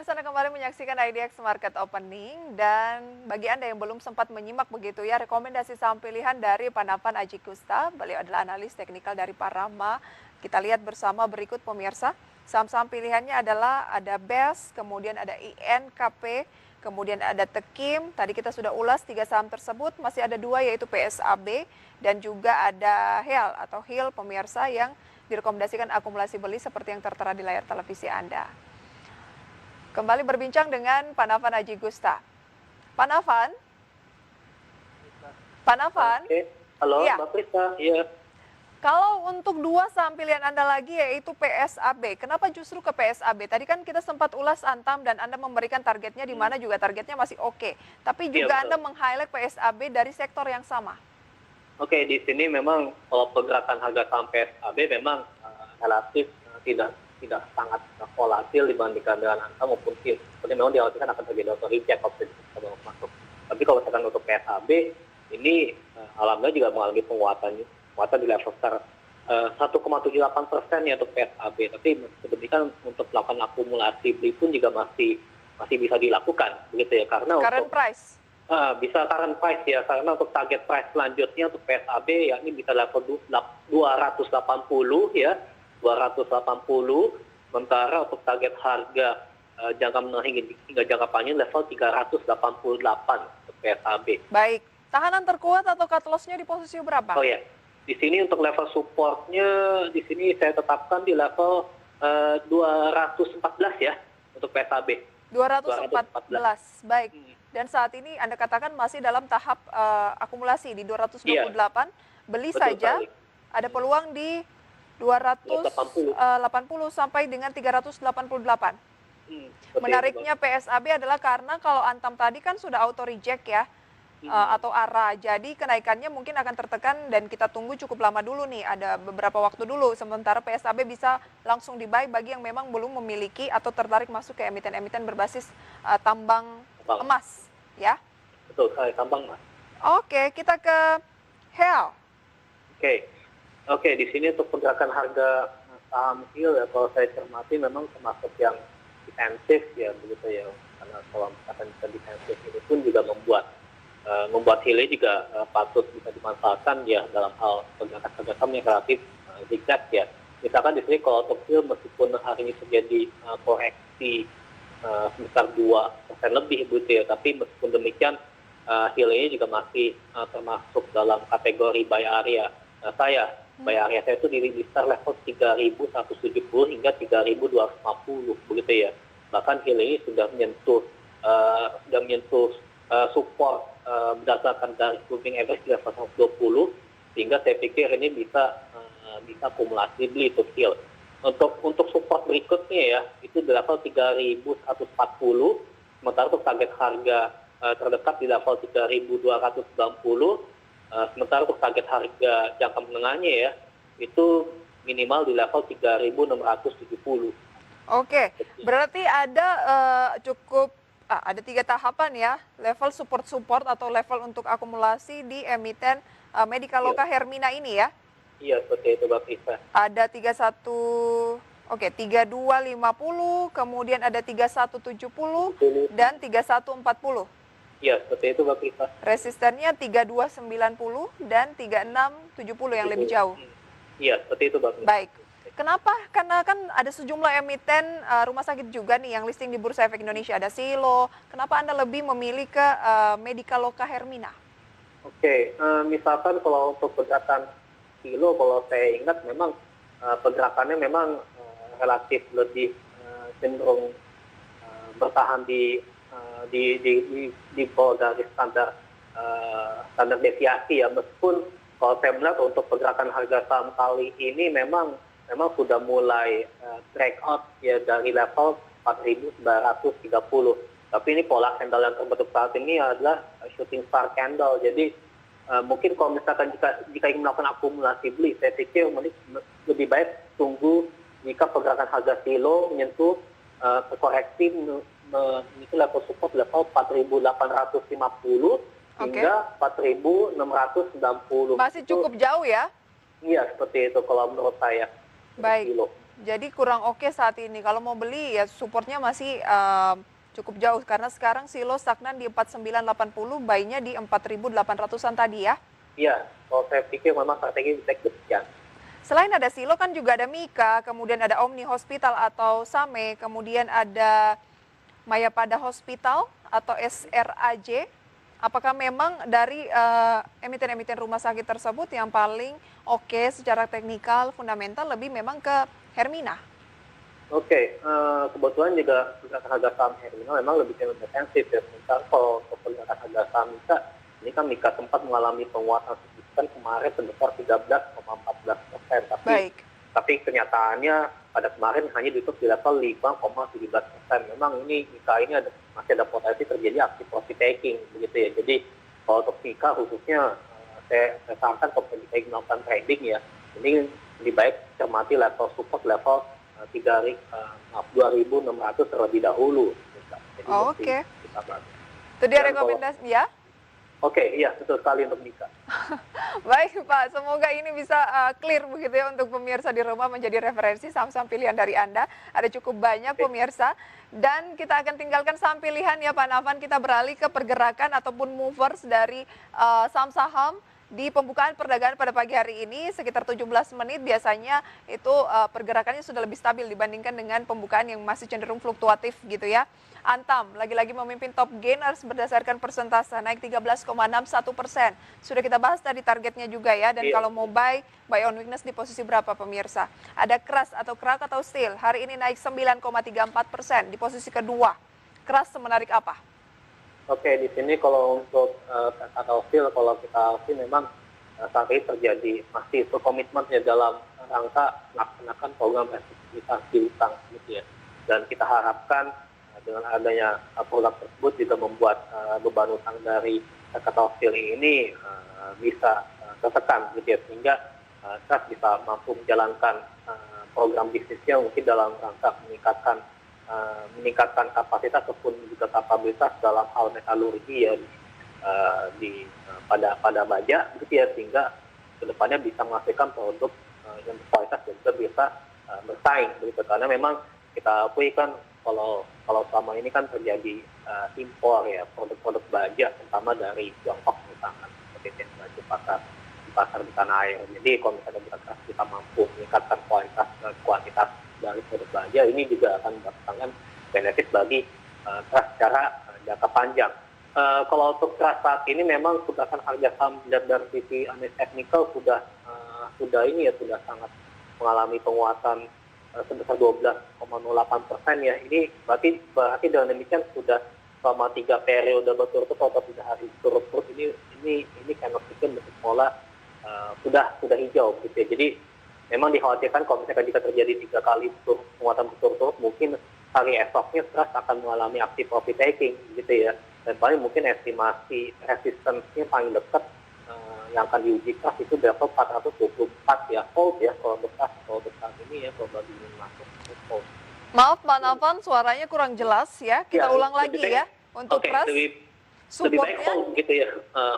pemirsa, Anda kembali menyaksikan IDX Market Opening, dan bagi Anda yang belum sempat menyimak begitu ya, rekomendasi saham pilihan dari Panavan Aji Kusta, beliau adalah analis teknikal dari Parama. Kita lihat bersama berikut pemirsa, saham-saham pilihannya adalah ada BES, kemudian ada INKP, kemudian ada Tekim. Tadi kita sudah ulas 3 saham tersebut, masih ada 2 yaitu PSAB dan juga ada HEL atau HIL pemirsa yang direkomendasikan akumulasi beli seperti yang tertera di layar televisi Anda. Kembali berbincang dengan Panavan Aji Gusta. Panavan? Oke. Halo, Iya. Mbak Prita. Iya. Kalau untuk 2 saham pilihan Anda lagi yaitu PSAB, kenapa justru ke PSAB? Tadi kan kita sempat ulas Antam dan Anda memberikan targetnya di mana juga targetnya masih oke. Tapi juga Iya, Anda betul. meng-highlight PSAB dari sektor yang sama. Oke, di sini memang kalau pergerakan harga saham PSAB memang relatif tidak sangat volatil dibandingkan dengan angka maupun HIL. Seperti memang dikhawatirkan akan terjadi auto reject kalau masuk. Tapi kalau misalkan untuk PSAB ini alhamdulillah juga mengalami penguatan di level sekitar 1,78% ya untuk PSAB. Tapi demikian untuk melakukan akumulasi beli pun juga masih bisa dilakukan begitu ya, karena Current untuk price. bisa current price ya, karena untuk target price selanjutnya untuk PSAB yakni bisa level 280 ya, 280, sementara untuk target harga jangka menengah hingga jangka panjang level 388 untuk PSAB. Baik, tahanan terkuat atau cut loss-nya di posisi berapa? Oh ya, di sini untuk level supportnya di sini saya tetapkan di level 214 ya untuk PSAB. 214, baik. Dan saat ini Anda katakan masih dalam tahap akumulasi di 228, beli Betul saja, sekali. ada peluang di 280 sampai dengan 388. Menariknya PSAB adalah karena kalau Antam tadi kan sudah auto reject ya, atau ARA, jadi kenaikannya mungkin akan tertekan dan kita tunggu cukup lama dulu nih, ada beberapa waktu dulu, sementara PSAB bisa langsung di-buy bagi yang memang belum memiliki atau tertarik masuk ke emiten-emiten berbasis tambang emas, ya. Betul sekali, tambang Mas. Oke, kita ke HEL. Oke, di sini untuk pergerakan harga saham HIL ya, kalau saya cermati memang termasuk yang defensif ya begitu ya, karena kalau misalkan bisa defensif ini pun juga membuat HIL juga patut bisa dimanfaatkan ya dalam hal pergerakan harga saham yang relatif zigzag ya. Misalkan di sini kalau untuk HIL meskipun hari ini terjadi koreksi sebesar 2% lebih begitu ya, tapi meskipun demikian HIL ini juga masih termasuk dalam kategori buy area saya. Buy area saya itu di sekitar level 3.170 hingga 3.250 begitu ya. Bahkan HIL ini sudah menyentuh support berdasarkan dari moving average di level 120, sehingga saya pikir ini bisa akumulasi beli untuk HIL. Untuk support berikutnya ya, itu di level 3.140, sementara untuk target harga terdekat di level 3.290, sementara untuk target harga jangka menengahnya ya, itu minimal di level 3.670. Oke, berarti ada ada 3 tahapan ya, level support atau level untuk akumulasi di emiten Medikaloka Hermina ini ya. Iya, seperti itu Mbak Prita. Ada 3250, kemudian ada 3170 dan 3140. Iya, seperti itu Mbak Prita. Resistennya 3290 dan 3670 yang lebih jauh. Iya, seperti itu Mbak Prita. Baik. Kenapa? Karena kan ada sejumlah emiten rumah sakit juga nih yang listing di Bursa Efek Indonesia, ada Silo. Kenapa Anda lebih memilih ke Medikaloka Hermina? Oke, misalkan kalau untuk pergerakan Silo, kalau saya ingat memang pergerakannya memang relatif lebih cenderung bertahan di bawah garis standar deviasi ya, meskipun kalau saya melihat untuk pergerakan harga saham kali ini memang sudah mulai break out ya dari level 4.930. Tapi ini pola candle yang terbentuk saat ini adalah shooting star candle. Jadi mungkin kalau misalkan jika ingin melakukan akumulasi beli, saya pikir lebih baik tunggu jika pergerakan harga silo menyentuh koreksi itu level support level 4.850 hingga 4.690. Masih cukup jauh ya? Iya, seperti itu kalau menurut saya. Baik. Kilo. Jadi kurang oke saat ini. Kalau mau beli ya supportnya masih cukup jauh karena sekarang silo stagnan di 4980, buy-nya di 4.800-an tadi ya. Iya, kalau saya pikir memang strategi bisa demikian. Selain ada Silo kan juga ada Mika, kemudian ada Omni Hospital atau Same, kemudian ada Mayapada Hospital atau SRAJ. Apakah memang dari emiten-emiten rumah sakit tersebut yang paling oke secara teknikal, fundamental lebih memang ke Hermina? Oke, kebetulan juga harga saham Hermina memang lebih defensif ya. Misal kalau melihat harga saham Mika, ini kan Mika sempat mengalami penguatan signifikan kemarin sebesar 13,14%. Baik. Tapi kenyataannya pada kemarin hanya ditutup di level 5,17%. Memang ini Mika ini masih ada potensi terjadi aksi profit taking begitu ya. Jadi kalau untuk Mika khususnya saya sarankan kalau melakukan trading ya, ini lebih baik cermati level support level 2.600 terlebih dahulu. Jadi Oke. kita bahas. Itu dia Dan rekomendasi ya. Oke, iya betul sekali untuk Mika. Baik Pak, semoga ini bisa clear begitu ya untuk pemirsa di rumah menjadi referensi saham-saham pilihan dari Anda. Ada cukup banyak pemirsa dan kita akan tinggalkan saham pilihan ya Pak Nafan. Kita beralih ke pergerakan ataupun movers dari saham-saham di pembukaan perdagangan pada pagi hari ini sekitar 17 menit biasanya itu pergerakannya sudah lebih stabil dibandingkan dengan pembukaan yang masih cenderung fluktuatif gitu ya. Antam lagi-lagi memimpin top gainers berdasarkan persentase naik 13,61%. Sudah kita bahas tadi targetnya juga ya. Dan kalau mau buy on weakness di posisi berapa pemirsa? Ada Kras atau Krak atau Steel. Hari ini naik 9,34% di posisi kedua. Kras semenarik apa? Oke, di sini kalau untuk kata Steel, kalau kita sih memang saat ini terjadi masih berkomitmen ya dalam rangka melaksanakan program restrukturisasi utang gitu ya. Dan kita harapkan dengan adanya produk tersebut juga membuat beban utang dari kata Steel ini bisa tertekan gitu ya, sehingga Kras bisa mampu menjalankan program bisnisnya mungkin dalam rangka meningkatkan kapasitas ataupun juga kapabilitas dalam hal metalurgi ya pada baja gitu ya, sehingga kedepannya bisa menghasilkan produk yang berkualitas dan juga bisa bersaing begitu. Karena memang kita akui kan kalau selama ini kan terjadi impor ya produk-produk baja terutama dari Tiongkok misalkan seperti yang baju pasar di tanah air. Jadi kalau misalnya kita mampu meningkatkan kuantitas dari produk baja, ini juga akan mendatangkan benefit bagi Kras secara jangka panjang. Kalau untuk Kras saat ini memang pergerakan harga saham dari sisi analis teknikal sudah sangat mengalami penguatan sebesar 12,08% ya. Ini berarti dengan demikian sudah selama 3 periode berturut-turut atau 3 hari berturut-turut ini candlestick bentuk pola sudah hijau gitu ya. Jadi memang dikhawatirkan kalau misalkan jika terjadi 3 kali penguatan berturut-turut, mungkin hari esoknya Kras akan mengalami aksi profit taking gitu ya. Dan paling mungkin estimasi resistance-nya paling dekat yang akan diuji Kras itu level 424 ya, hold ya kalau untuk Kras, kalau untuk saat ini ya kalau bagi ingin masuk hold. Maaf Pak Nafan, suaranya kurang jelas ya. Kita ulang lagi ya untuk Kras. Lebih baik hold gitu ya.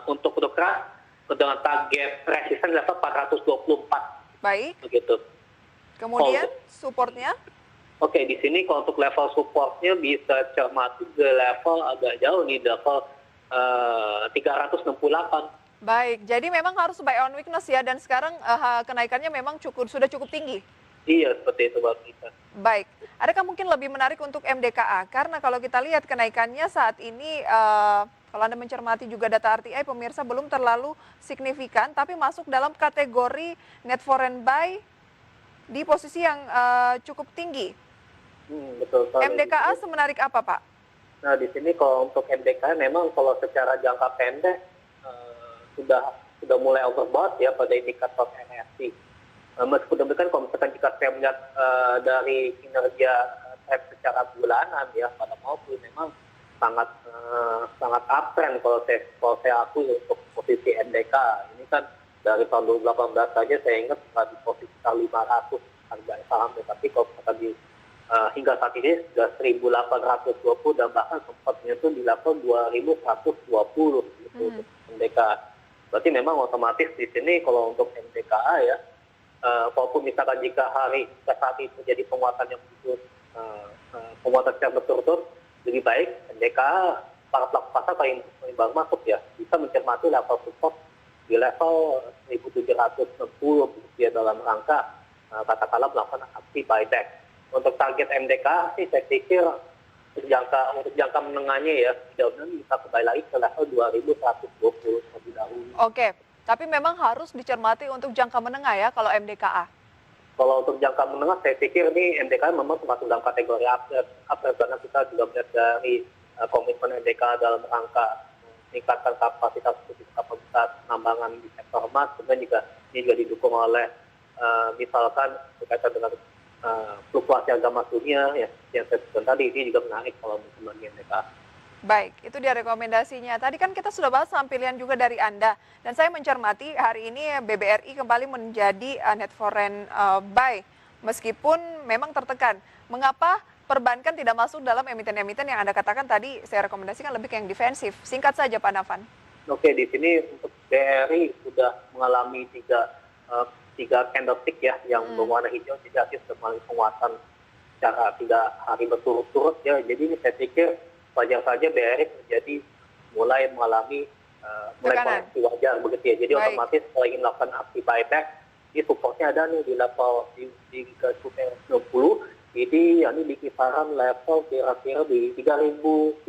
Untuk Kras dengan target resistance level 424. Baik. Begitu. Kemudian supportnya? Oke, di sini kalau untuk level supportnya bisa cermati ke level agak jauh nih, level 368. Baik, jadi memang harus buy on weakness ya, dan sekarang kenaikannya memang sudah cukup tinggi. Iya, seperti itu Mbak Lisa. Baik, adakah mungkin lebih menarik untuk MDKA? Karena kalau kita lihat kenaikannya saat ini, kalau Anda mencermati juga data RTI, pemirsa belum terlalu signifikan, tapi masuk dalam kategori net foreign buy di posisi yang cukup tinggi. Betul. MDKA semenarik apa Pak? Nah, di sini kalau untuk MDKA memang kalau secara jangka pendek sudah mulai overbought ya pada indikator NSI. Meskipun demikian kalau misalkan jika saya melihat dari kinerja secara bulanan ya pada maupun memang sangat uptrend kalau saya akui untuk posisi NDK. Ini kan dari tahun 2018 saja saya ingat di posisi 500 harga saham, tetapi kalau misalkan hingga saat ini sudah 1.820 dan bahkan sempat menyentuh di level 2.120 gitu untuk NDK. Berarti memang otomatis di sini kalau untuk MDKA ya walaupun misalkan jika saat itu terjadi penguatan yang begitu penguatan secara berturut-turut, lebih baik NDK para pelaku pasar paling baru masuk ya bisa mencermati level support di level 1760 ya dalam rangka katakanlah melakukan aksi buyback. Untuk target MDK sih saya pikir untuk jangka menengahnya ya mudah-mudahan bisa kembali lagi ke level 2120 terlebih dahulu. Oke, tapi memang harus dicermati untuk jangka menengah ya kalau MDKA. Kalau untuk jangka menengah saya pikir ini MDK memang termasuk dalam kategori upgrade karena kita juga melihat dari komitmen MDK dalam rangka meningkatkan kapasitas penambangan di sektor emas, kemudian ini juga didukung oleh misalkan berkaitan dengan fluktuasi harga emas dunia ya yang saya sebutkan tadi, ini juga menarik kalau bagi MDK. Baik, itu dia rekomendasinya. Tadi kan kita sudah bahas saham pilihan juga dari Anda. Dan saya mencermati hari ini BBRI kembali menjadi net foreign buy. Meskipun memang tertekan. Mengapa perbankan tidak masuk dalam emiten-emiten yang Anda katakan tadi saya rekomendasikan lebih ke yang defensif? Singkat saja Pak Nafan. Oke, di sini untuk BRI sudah mengalami tiga candlestick ya yang berwarna hijau, jadi artinya sudah mengalami penguatan secara 3 hari berturut-turut ya. Jadi ini saya pikir wajar saja BRI mulai mengalami koreksi wajar begitu ya. Jadi otomatis kalau ingin melakukan aksi buyback, ini supportnya ada nih di level di 60. Jadi ini di kisaran level kira-kira di 3.300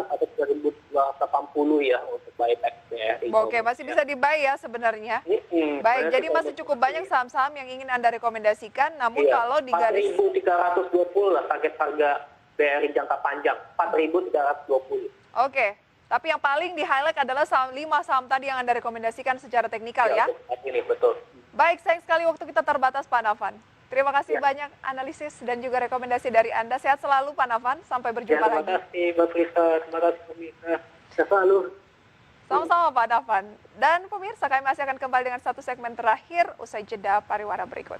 atau 3.280 ya untuk buyback BRI. Oke, masih bisa di-buy ya sebenarnya. Baik, jadi masih cukup banyak saham-saham yang ingin Anda rekomendasikan, namun kalau di garis 4.320 lah target harga BRI jangka panjang, 4.320. Oke, tapi yang paling di-highlight adalah 5 saham tadi yang Anda rekomendasikan secara teknikal ya? Ini betul. Baik, sayang sekali waktu kita terbatas Pak Nafan. Terima kasih banyak analisis dan juga rekomendasi dari Anda. Sehat selalu Pak Nafan, sampai berjumpa lagi. Terima kasih Mbak Prisa, terima kasih pemirsa. Sehat selalu. Sama-sama Pak Nafan. Dan pemirsa, kami masih akan kembali dengan satu segmen terakhir usai jeda pariwara berikut.